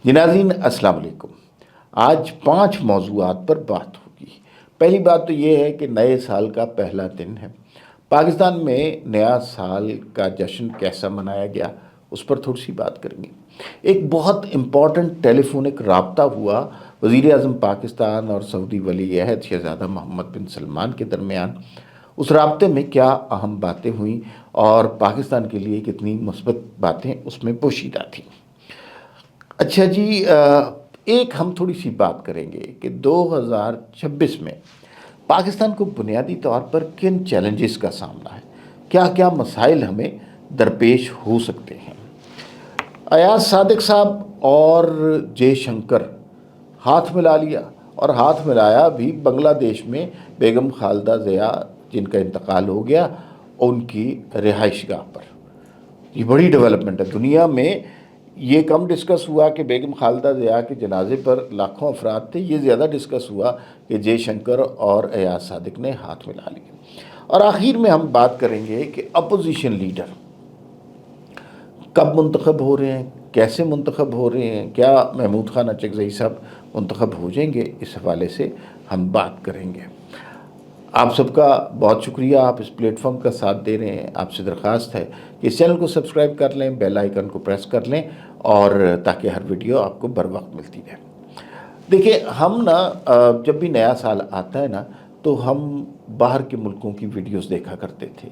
جی ناظرین السلام علیکم۔ آج 5 موضوعات پر بات ہوگی۔ پہلی بات تو یہ ہے کہ نئے سال کا پہلا دن ہے۔ پاکستان میں نیا سال کا جشن کیسا منایا گیا اس پر تھوڑی سی بات کریں گے۔ ایک بہت امپورٹنٹ ٹیلی فونک رابطہ ہوا وزیر اعظم پاکستان اور سعودی ولی عہد شہزادہ محمد بن سلمان کے درمیان۔ اس رابطے میں کیا اہم باتیں ہوئیں اور پاکستان کے لیے کتنی مثبت باتیں اس میں پوشیدہ تھیں۔ اچھا جی، ایک ہم تھوڑی سی بات کریں گے کہ 2026 میں پاکستان کو بنیادی طور پر کن چیلنجز کا سامنا ہے، کیا کیا مسائل ہمیں درپیش ہو سکتے ہیں۔ ایاز صادق صاحب اور جے شنکر ہاتھ ملا لیا، اور ہاتھ ملایا بھی بنگلہ دیش میں بیگم خالدہ ضیاء جن کا انتقال ہو گیا ان کی رہائش گاہ پر۔ یہ بڑی ڈیولپمنٹ ہے دنیا میں۔ یہ کم ڈسکس ہوا کہ بیگم خالدہ ضیاء کے جنازے پر لاکھوں افراد تھے، یہ زیادہ ڈسکس ہوا کہ جے شنکر اور ایاز صادق نے ہاتھ ملا لیے۔ اور آخر میں ہم بات کریں گے کہ اپوزیشن لیڈر کب منتخب ہو رہے ہیں، کیسے منتخب ہو رہے ہیں، کیا محمود خان اچکزئی صاحب منتخب ہو جائیں گے، اس حوالے سے ہم بات کریں گے۔ آپ سب کا بہت شکریہ، آپ اس پلیٹ فارم کا ساتھ دے رہے ہیں۔ آپ سے درخواست ہے کہ اس چینل کو سبسکرائب کر لیں، بیل آئیکن کو پریس کر لیں، اور تاکہ ہر ویڈیو آپ کو بر وقت ملتی رہے۔ دیکھیں، ہم جب بھی نیا سال آتا ہے تو ہم باہر کے ملکوں کی ویڈیوز دیکھا کرتے تھے،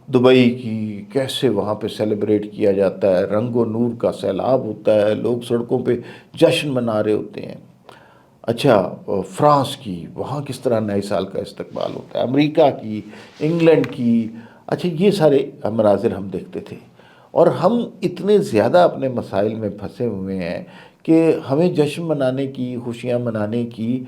دبئی کی، کیسے وہاں پہ سیلیبریٹ کیا جاتا ہے، رنگ و نور کا سیلاب ہوتا ہے، لوگ سڑکوں پہ جشن منا رہے ہوتے ہیں۔ اچھا، فرانس کی، وہاں کس طرح نئے سال کا استقبال ہوتا ہے، امریکہ کی، انگلینڈ کی، اچھا یہ سارے مناظر ہم دیکھتے تھے، اور ہم اتنے زیادہ اپنے مسائل میں پھنسے ہوئے ہیں کہ ہمیں جشن منانے کی، خوشیاں منانے کی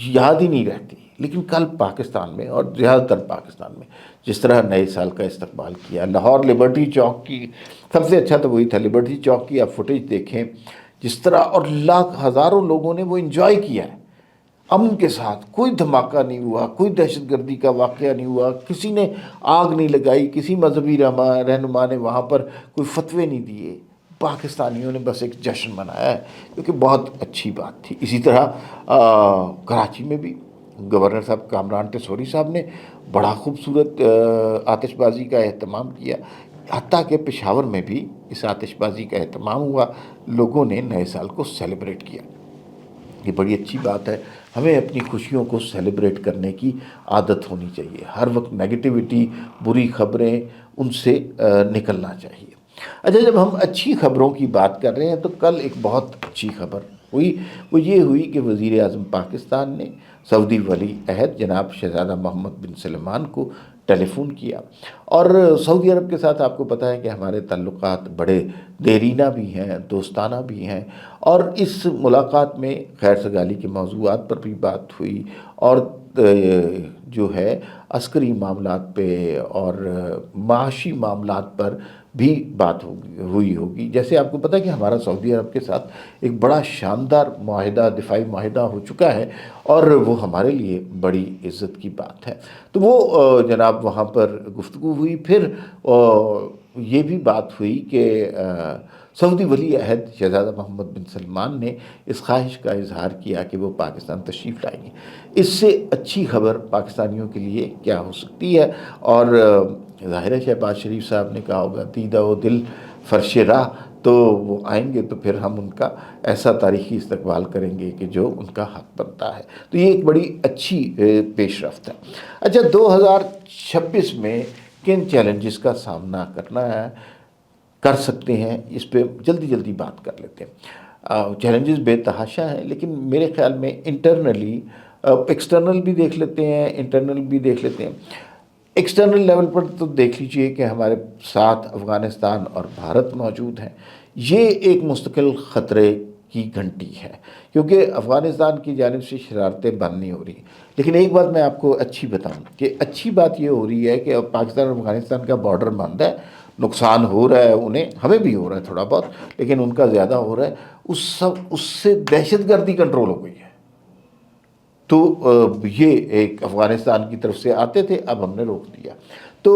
یاد ہی نہیں رہتی۔ لیکن کل پاکستان میں، اور زیادہ تر پاکستان میں، جس طرح نئے سال کا استقبال کیا، لاہور لبرٹی چوک کی سب سے اچھا تو وہی تھا، لبرٹی چوک کی آپ فوٹیج دیکھیں جس طرح، اور ہزاروں لوگوں نے وہ انجوائے کیا ہے امن کے ساتھ۔ کوئی دھماکہ نہیں ہوا، کوئی دہشت گردی کا واقعہ نہیں ہوا، کسی نے آگ نہیں لگائی، کسی مذہبی رہنما نے وہاں پر کوئی فتوے نہیں دیے۔ پاکستانیوں نے بس ایک جشن منایا ہے، کیونکہ بہت اچھی بات تھی۔ اسی طرح کراچی میں بھی گورنر صاحب کامران ٹیسوری صاحب نے بڑا خوبصورت آتش بازی کا اہتمام کیا، حتیٰ کہ پشاور میں بھی اس آتش بازی کا اہتمام ہوا، لوگوں نے نئے سال کو سیلیبریٹ کیا۔ یہ بڑی اچھی بات ہے، ہمیں اپنی خوشیوں کو سیلیبریٹ کرنے کی عادت ہونی چاہیے۔ ہر وقت نیگیٹیوٹی، بری خبریں، ان سے نکلنا چاہیے۔ اچھا، جب ہم اچھی خبروں کی بات کر رہے ہیں تو کل ایک بہت اچھی خبر ہوئی، وہ یہ ہوئی کہ وزیر اعظم پاکستان نے سعودی ولی عہد جناب شہزادہ محمد بن سلمان کو ٹیلی فون کیا۔ اور سعودی عرب کے ساتھ آپ کو پتہ ہے کہ ہمارے تعلقات بڑے دیرینہ بھی ہیں، دوستانہ بھی ہیں، اور اس ملاقات میں خیر سگالی کے موضوعات پر بھی بات ہوئی، اور جو ہے عسکری معاملات پہ اور معاشی معاملات پر بھی بات ہوئی ہوگی۔ جیسے آپ کو پتہ ہے کہ ہمارا سعودی عرب کے ساتھ ایک بڑا شاندار معاہدہ، دفاعی معاہدہ ہو چکا ہے، اور وہ ہمارے لیے بڑی عزت کی بات ہے۔ تو وہ جناب وہاں پر گفتگو ہوئی۔ پھر یہ بھی بات ہوئی کہ سعودی ولی عہد شہزادہ محمد بن سلمان نے اس خواہش کا اظہار کیا کہ وہ پاکستان تشریف لائیں گے۔ اس سے اچھی خبر پاکستانیوں کے لیے کیا ہو سکتی ہے؟ اور ظاہر ہے شہباز شریف صاحب نے کہا ہوگا دیدہ و دل فرش راہ، تو وہ آئیں گے تو پھر ہم ان کا ایسا تاریخی استقبال کریں گے کہ جو ان کا حق بنتا ہے۔ تو یہ ایک بڑی اچھی پیش رفت ہے۔ اچھا، 2026 میں کن چیلنجز کا سامنا کر سکتے ہیں، اس پہ جلدی جلدی بات کر لیتے ہیں۔ چیلنجز بے تحاشا ہیں، لیکن میرے خیال میں انٹرنلی، ایکسٹرنل بھی دیکھ لیتے ہیں، انٹرنل بھی دیکھ لیتے ہیں۔ ایکسٹرنل لیول پر تو دیکھ لیجئے کہ ہمارے ساتھ افغانستان اور بھارت موجود ہیں۔ یہ ایک مستقل خطرے کی گھنٹی ہے، کیونکہ افغانستان کی جانب سے شرارتیں بند نہیں ہو رہی۔ لیکن ایک بات میں آپ کو اچھی بتاؤں کہ اچھی بات یہ ہو رہی ہے کہ اب پاکستان اور افغانستان کا بارڈر بند ہے، نقصان ہو رہا ہے انہیں، ہمیں بھی ہو رہا ہے تھوڑا بہت، لیکن ان کا زیادہ ہو رہا ہے۔ اس سے دہشت گردی کنٹرول ہو گئی ہے۔ تو یہ ایک افغانستان کی طرف سے آتے تھے، اب ہم نے روک دیا۔ تو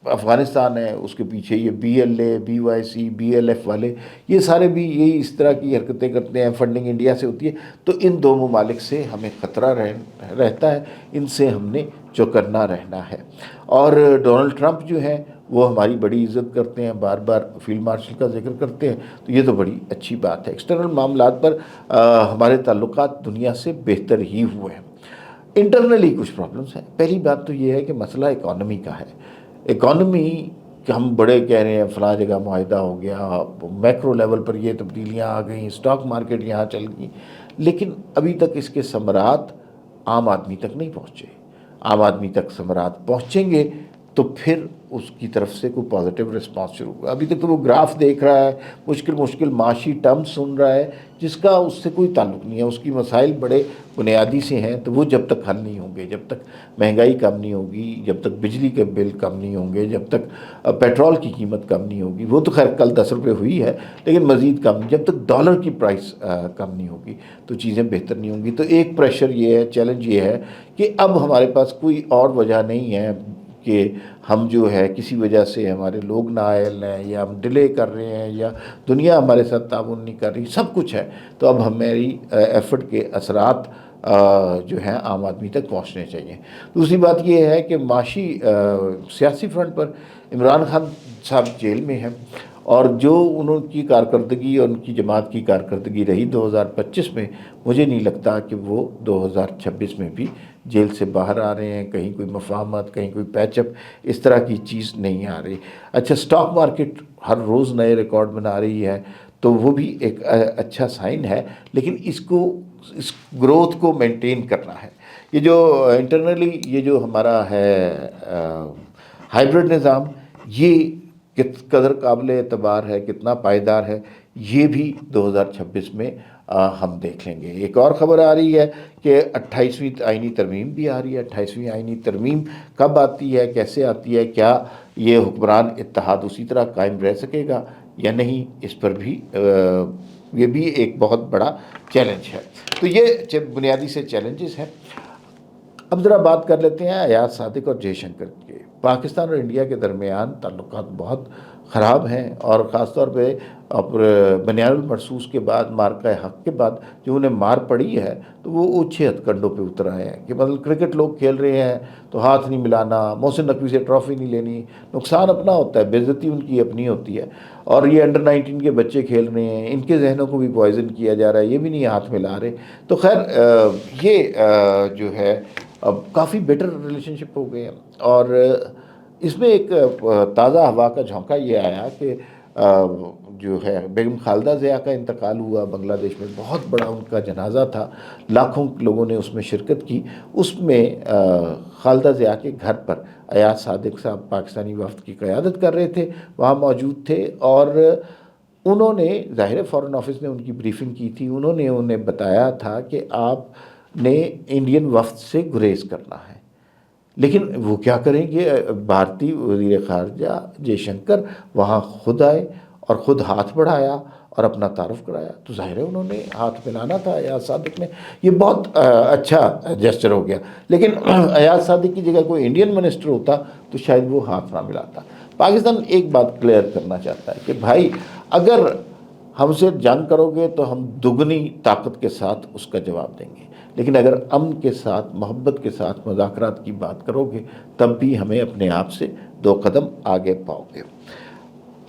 افغانستان ہے، اس کے پیچھے یہ BLA BYC BLF والے، یہ سارے بھی یہی اس طرح کی حرکتیں کرتے ہیں، فنڈنگ انڈیا سے ہوتی ہے۔ تو ان دو ممالک سے ہمیں خطرہ رہتا ہے، ان سے ہم نے چوکنا رہنا ہے۔ اور ڈونلڈ ٹرمپ جو ہیں وہ ہماری بڑی عزت کرتے ہیں، بار بار فیلڈ مارشل کا ذکر کرتے ہیں، تو یہ تو بڑی اچھی بات ہے۔ ایکسٹرنل معاملات پر ہمارے تعلقات دنیا سے بہتر ہی ہوئے ہیں۔ انٹرنلی کچھ پرابلمس ہیں۔ پہلی بات تو یہ ہے کہ مسئلہ اکانومی کا ہے۔ اکانومی کہ ہم بڑے کہہ رہے ہیں فلاں جگہ معاہدہ ہو گیا، میکرو لیول پر یہ تبدیلیاں آ گئیں، اسٹاک مارکیٹ یہاں چل گئی، لیکن ابھی تک اس کے ثمرات عام آدمی تک نہیں پہنچے۔ عام آدمی تک ثمرات پہنچیں گے تو پھر اس کی طرف سے کوئی پازیٹیو رسپانس شروع ہوگا۔ ابھی تک تو وہ گراف دیکھ رہا ہے، مشکل معاشی ٹرم سن رہا ہے، جس کا اس سے کوئی تعلق نہیں ہے۔ اس کی مسائل بڑے بنیادی سے ہیں، تو وہ جب تک حل نہیں ہوں گے، جب تک مہنگائی کم نہیں ہوگی، جب تک بجلی کے بل کم نہیں ہوں گے، جب تک پیٹرول کی قیمت کم نہیں ہوگی، وہ تو خیر کل 10 روپے ہوئی ہے لیکن مزید کم، جب تک ڈالر کی پرائس کم نہیں ہوگی تو چیزیں بہتر نہیں ہوں گی۔ تو ایک پریشر یہ ہے، چیلنج یہ ہے کہ اب ہمارے پاس کوئی اور وجہ نہیں ہے کہ ہم جو ہے کسی وجہ سے ہمارے لوگ نااہل ہیں، یا ہم ڈیلے کر رہے ہیں، یا دنیا ہمارے ساتھ تعاون نہیں کر رہی، سب کچھ ہے۔ تو اب ہماری ایفرٹ کے اثرات جو ہیں عام آدمی تک پہنچنے چاہیے۔ دوسری بات یہ ہے کہ معاشی سیاسی فرنٹ پر عمران خان صاحب جیل میں ہیں، اور جو انہوں کی کارکردگی اور ان کی جماعت کی کارکردگی رہی 2025 میں، مجھے نہیں لگتا کہ وہ 2026 میں بھی جیل سے باہر آ رہے ہیں۔ کہیں کوئی مفاہمت، کہیں کوئی پیچ اپ، اس طرح کی چیز نہیں آ رہی۔ اچھا، سٹاک مارکیٹ ہر روز نئے ریکارڈ بنا رہی ہے، تو وہ بھی ایک اچھا سائن ہے، لیکن اس گروتھ کو مینٹین کرنا ہے۔ یہ جو انٹرنلی یہ جو ہمارا ہے ہائیبرڈ نظام، یہ کس قدر قابل اعتبار ہے، کتنا پائیدار ہے، یہ بھی 2026 میں ہم دیکھ لیں گے۔ ایک اور خبر آ رہی ہے کہ 28ویں آئینی ترمیم بھی آ رہی ہے۔ 28ویں آئینی ترمیم کب آتی ہے، کیسے آتی ہے، کیا یہ حکمران اتحاد اسی طرح قائم رہ سکے گا یا نہیں، اس پر بھی یہ بھی ایک بہت بڑا چیلنج ہے۔ تو یہ بنیادی سے چیلنجز ہیں۔ اب ذرا بات کر لیتے ہیں ایاز صادق اور جے شنکر کے۔ پاکستان اور انڈیا کے درمیان تعلقات بہت خراب ہیں، اور خاص طور پہ بنیاد المرصوص کے بعد، مارکہ حق کے بعد جو انہیں مار پڑی ہے، تو وہ اونچے ہتھ کنڈوں پہ اتر آئے ہیں کہ مطلب کرکٹ لوگ کھیل رہے ہیں تو ہاتھ نہیں ملانا، محسن نقوی سے ٹرافی نہیں لینی، نقصان اپنا ہوتا ہے، بے عزتی ان کی اپنی ہوتی ہے۔ اور یہ انڈر 19 کے بچے کھیل رہے ہیں، ان کے ذہنوں کو بھی پوائزن کیا جا رہا ہے، یہ بھی نہیں ہاتھ ملا رہے۔ تو خیر یہ جو ہے اب کافی بیٹر ریلیشن شپ ہو گئے ہیں۔ اور اس میں ایک تازہ ہوا کا جھونکا یہ آیا کہ جو ہے بیگم خالدہ ضیاء کا انتقال ہوا بنگلہ دیش میں، بہت بڑا ان کا جنازہ تھا، لاکھوں لوگوں نے اس میں شرکت کی۔ اس میں خالدہ ضیاء کے گھر پر ایاز صادق صاحب پاکستانی وفد کی قیادت کر رہے تھے، وہاں موجود تھے، اور انہوں نے ظاہر فارن آفس نے ان کی بریفنگ کی تھی۔ انہوں نے انہیں بتایا تھا کہ آپ نے انڈین وفد سے گریز کرنا ہے، لیکن وہ کیا کریں گے؟ بھارتی وزیر خارجہ جے شنکر وہاں خود آئے اور خود ہاتھ بڑھایا اور اپنا تعارف کرایا، تو ظاہر ہے انہوں نے ہاتھ ملانا تھا ایاز صادق نے۔ یہ بہت اچھا جسچر ہو گیا، لیکن ایاز صادق کی جگہ کوئی انڈین منسٹر ہوتا تو شاید وہ ہاتھ نہ ملاتا۔ پاکستان ایک بات کلیئر کرنا چاہتا ہے کہ بھائی اگر ہم سے جنگ کرو گے تو ہم دگنی طاقت کے ساتھ اس کا جواب دیں گے، لیکن اگر امن کے ساتھ، محبت کے ساتھ، مذاکرات کی بات کرو گے تب بھی ہمیں اپنے آپ سے 2 قدم آگے پاؤ گے۔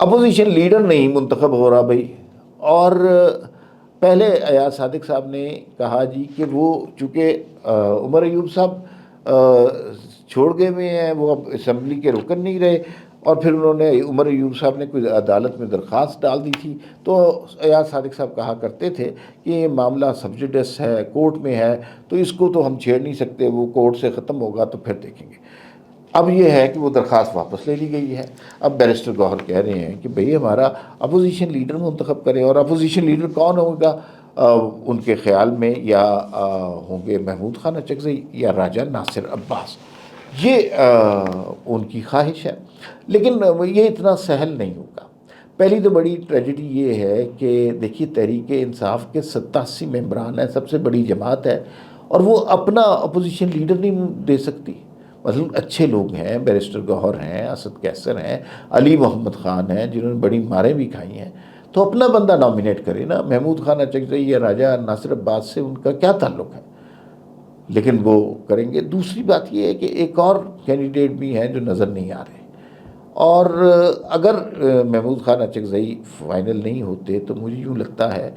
اپوزیشن لیڈر نہیں منتخب ہو رہا بھائی، اور پہلے ایاز صادق صاحب نے کہا جی کہ وہ چونکہ عمر ایوب صاحب چھوڑ گئے ہوئے ہیں، وہ اب اسمبلی کے رکن نہیں رہے، اور پھر انہوں نے عمر ایوب صاحب نے کوئی عدالت میں درخواست ڈال دی تھی، تو ایاز صادق صاحب کہا کرتے تھے کہ یہ معاملہ سب جوڈس ہے، کورٹ میں ہے، تو اس کو تو ہم چھیڑ نہیں سکتے، وہ کورٹ سے ختم ہوگا تو پھر دیکھیں گے۔ اب یہ ہے کہ وہ درخواست واپس لے لی گئی ہے۔ اب بیرسٹر گوہر کہہ رہے ہیں کہ بھئی ہمارا اپوزیشن لیڈر منتخب کریں، اور اپوزیشن لیڈر کون ہوگا؟ ان کے خیال میں یا ہوں گے محمود خان اچکزئی یا راجہ ناصر عباس، یہ ان کی خواہش ہے، لیکن یہ اتنا سہل نہیں ہوگا۔ پہلی تو بڑی ٹریجڈی یہ ہے کہ دیکھیے تحریک انصاف کے 87 ممبران ہیں، سب سے بڑی جماعت ہے، اور وہ اپنا اپوزیشن لیڈر نہیں دے سکتی، مثلا اچھے لوگ ہیں، بیرسٹر گوہر ہیں، اسد کیسر ہیں، علی محمد خان ہیں جنہوں نے بڑی ماریں بھی کھائی ہیں، تو اپنا بندہ نامینیٹ کرے نا۔ محمود خان اچکزئی یا راجہ ناصر عباس سے ان کا کیا تعلق ہے؟ لیکن وہ کریں گے۔ دوسری بات یہ ہے کہ ایک اور کینڈیڈیٹ بھی ہیں جو نظر نہیں آ رہے، اور اگر محمود خان اچکزئی فائنل نہیں ہوتے تو مجھے یوں لگتا ہے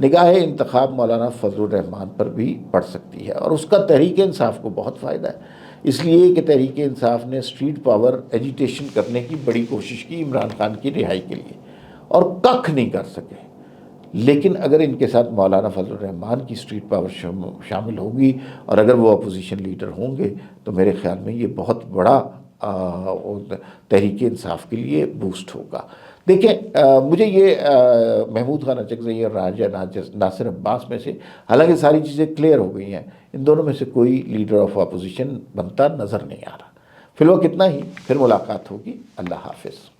نگاہ انتخاب مولانا فضل الرحمان پر بھی پڑ سکتی ہے، اور اس کا تحریک انصاف کو بہت فائدہ ہے، اس لیے کہ تحریک انصاف نے اسٹریٹ پاور ایجیٹیشن کرنے کی بڑی کوشش کی عمران خان کی رہائی کے لیے اور کخ نہیں کر سکے۔ لیکن اگر ان کے ساتھ مولانا فضل الرحمان کی اسٹریٹ پاور شامل ہوگی اور اگر وہ اپوزیشن لیڈر ہوں گے تو میرے خیال میں یہ بہت بڑا تحریک انصاف کے لیے بوسٹ ہوگا۔ دیکھیں مجھے یہ محمود خان اچکزئی اور راجہ ناصر عباس میں سے، حالانکہ ساری چیزیں کلیئر ہو گئی ہیں، ان دونوں میں سے کوئی لیڈر آف اپوزیشن بنتا نظر نہیں آ رہا۔ فی الوقت اتنا ہی، پھر ملاقات ہوگی۔ اللہ حافظ۔